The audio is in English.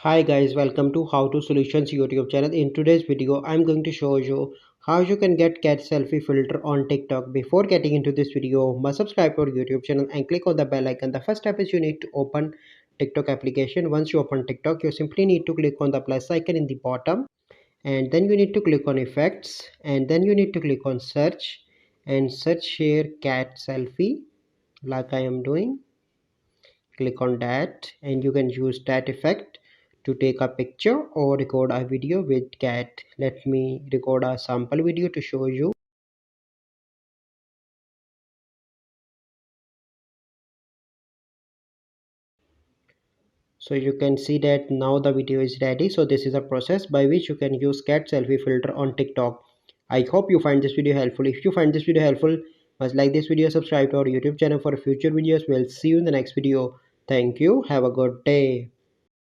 Hi guys, welcome to How to Solutions YouTube channel. In today's video, I'm going to show you how you can get cat selfie filter on TikTok. Before getting into this video, must subscribe to our YouTube channel and click on the bell icon. The first step is you need to open TikTok application. Once you open TikTok, you simply need to click on the plus icon in the bottom, and then you need to click on effects, and then you need to click on search and search here cat selfie like I am doing. Click on that and you can use that effect to take a picture or record a video with cat. Let me record a sample video to show you. So you can see that now the video is ready. So this is a process by which you can use cat selfie filter on TikTok. I hope you find this video helpful. If you find this video helpful, must like this video, subscribe to our YouTube channel for future videos. We'll see you in the next video. Thank you. Have a good day.